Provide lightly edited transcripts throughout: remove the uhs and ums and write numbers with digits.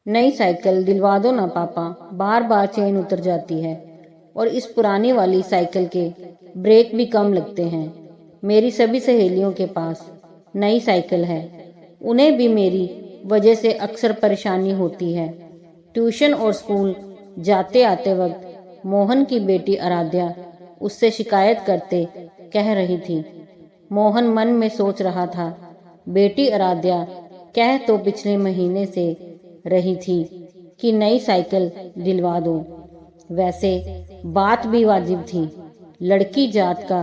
नई साइकिल दिलवा दो ना पापा, बार बार चेन उतर जाती है और इस पुरानी वाली साइकिल के ब्रेक भी कम लगते हैं। मेरी सभी सहेलियों के पास नई साइकिल है, उन्हें भी मेरी वजह से अक्सर परेशानी होती है। ट्यूशन और स्कूल जाते आते वक्त मोहन की बेटी आराध्या उससे शिकायत करते कह रही थी। मोहन मन में सोच रहा था, बेटी आराध्या कह तो पिछले महीने से रही थी कि नई साइकिल दिलवा दो। वैसे बात भी वाजिब थी, लड़की जात का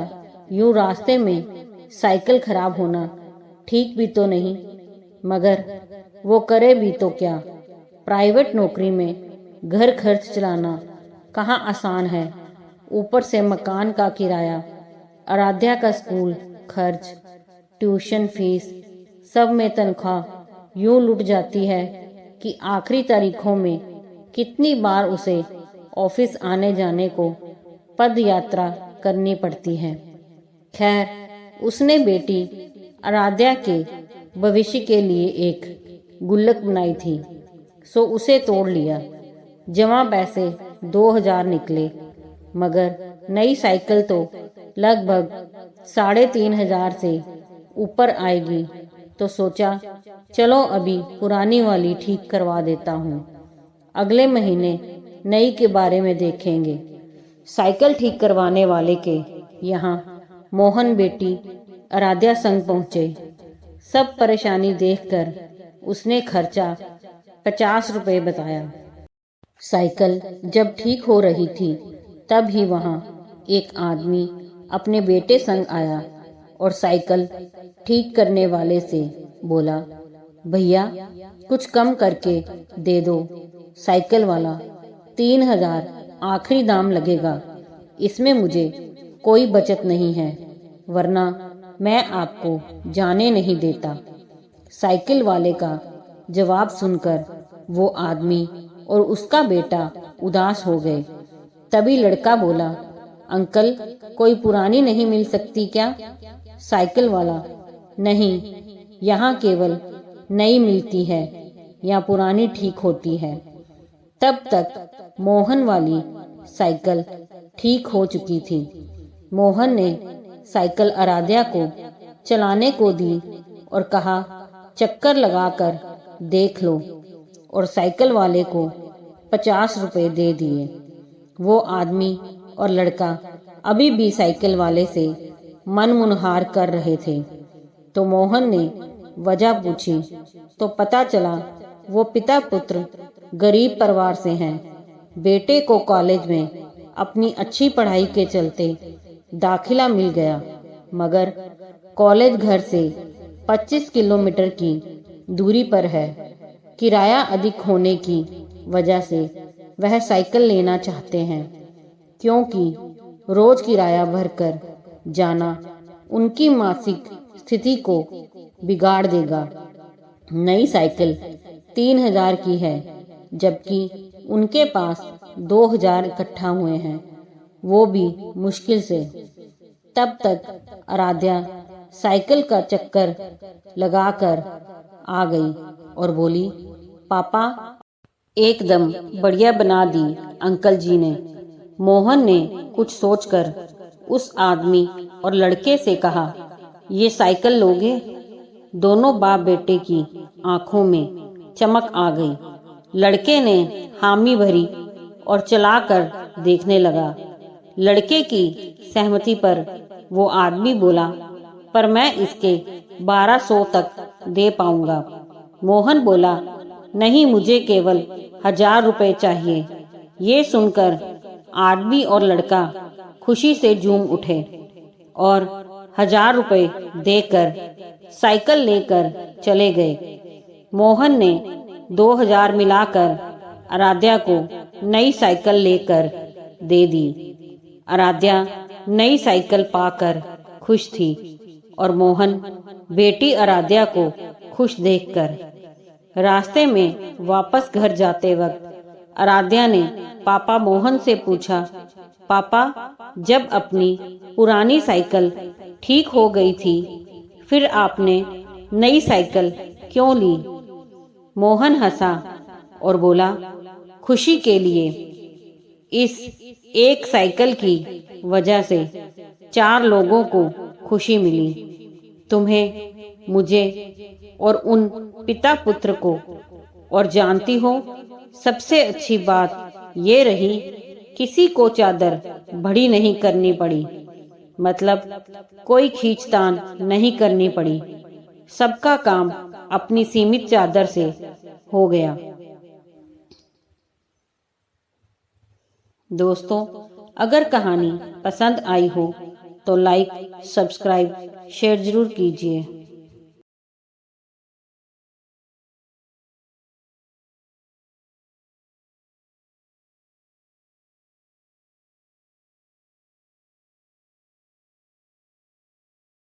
यूं रास्ते में साइकिल खराब होना ठीक भी तो नहीं, मगर वो करे भी तो क्या। प्राइवेट नौकरी में घर खर्च चलाना कहाँ आसान है, ऊपर से मकान का किराया, आराध्या का स्कूल खर्च, ट्यूशन फीस, सब में तनख्वाह यूं लुट जाती है कि आखिरी तारीखों में कितनी बार उसे ऑफिस आने जाने को पद यात्रा करनी पड़ती है। खैर, उसने बेटी आराध्या के भविष्य के लिए एक गुल्लक बनाई थी, सो उसे तोड़ लिया। जमा पैसे 2000 निकले, मगर नई साइकिल तो लगभग 3500 से ऊपर आएगी, तो सोचा चलो अभी पुरानी वाली ठीक करवा देता हूँ, अगले महीने नई के बारे में देखेंगे। साइकिल ठीक करवाने वाले के यहाँ मोहन बेटी आराध्या संग पहुँचे। सब परेशानी देखकर उसने खर्चा 50 रुपए बताया। साइकिल जब ठीक हो रही थी तब ही वहाँ एक आदमी अपने बेटे संग आया और साइकिल ठीक करने वाले से बोला, भैया कुछ कम करके दे दो। साइकिल वाला, 3000 आखिरी दाम लगेगा, इसमें मुझे कोई बचत नहीं है, वरना मैं आपको जाने नहीं देता। साइकिल वाले का जवाब सुनकर वो आदमी और उसका बेटा उदास हो गए। तभी लड़का बोला, अंकल कोई पुरानी नहीं मिल सकती क्या? साइकिल वाला, नहीं, यहाँ केवल नई मिलती है या पुरानी ठीक होती है। तब तक मोहन वाली साइकिल ठीक हो चुकी थी। मोहन ने साइकिल आराध्या को चलाने को दी और कहा, चक्कर लगाकर देख लो, और साइकिल वाले को 50 रुपए दे दिए। वो आदमी और लड़का अभी भी साइकिल वाले से मन मुनहार कर रहे थे, तो मोहन ने वजह पूछी तो पता चला वो पिता पुत्र गरीब परिवार से हैं। बेटे को कॉलेज में अपनी अच्छी पढ़ाई के चलते दाखिला मिल गया, मगर कॉलेज घर से 25 किलोमीटर की दूरी पर है। किराया अधिक होने की वजह से वह साइकिल लेना चाहते हैं, क्योंकि रोज किराया भरकर जाना उनकी मासिक स्थिति को बिगाड़ देगा। नई साइकिल 3000 की है, जबकि उनके पास 2000 इकट्ठा हुए हैं, वो भी मुश्किल से। तब तक आराध्या साइकिल का चक्कर लगाकर आ गई और बोली, पापा एकदम बढ़िया बना दी अंकल जी ने। मोहन ने कुछ सोचकर उस आदमी और लड़के से कहा, ये साइकिल लोगे? दोनों बाप बेटे की आंखों में चमक आ गई। लड़के ने हामी भरी और चलाकर देखने लगा। लड़के की सहमति पर वो आदमी बोला, पर मैं इसके 1200 तक दे पाऊंगा। मोहन बोला, नहीं, मुझे केवल 1000 रुपए चाहिए। ये सुनकर आदमी और लड़का खुशी से झूम उठे और 1000 रुपए देकर साइकिल लेकर चले गए। मोहन ने 2000 मिलाकर आराध्या को नई साइकिल लेकर दे दी। आराध्या नई साइकिल पाकर खुश थी और मोहन बेटी आराध्या को खुश देखकर। रास्ते में वापस घर जाते वक्त आराध्या ने पापा मोहन से पूछा, पापा जब अपनी पुरानी साइकिल ठीक हो गई थी, फिर आपने नई साइकिल क्यों ली? मोहन हंसा और बोला, खुशी के लिए इस एक साइकिल की वजह से 4 लोगों को खुशी मिली, तुम्हें, मुझे और उन पिता पुत्र को। और जानती हो, सबसे अच्छी बात ये रही, किसी को चादर बड़ी नहीं करनी पड़ी, मतलब कोई खींचतान नहीं करनी पड़ी। सबका काम अपनी सीमित चादर से हो गया। दोस्तों, अगर कहानी पसंद आई हो तो लाइक, सब्सक्राइब, शेयर जरूर कीजिए।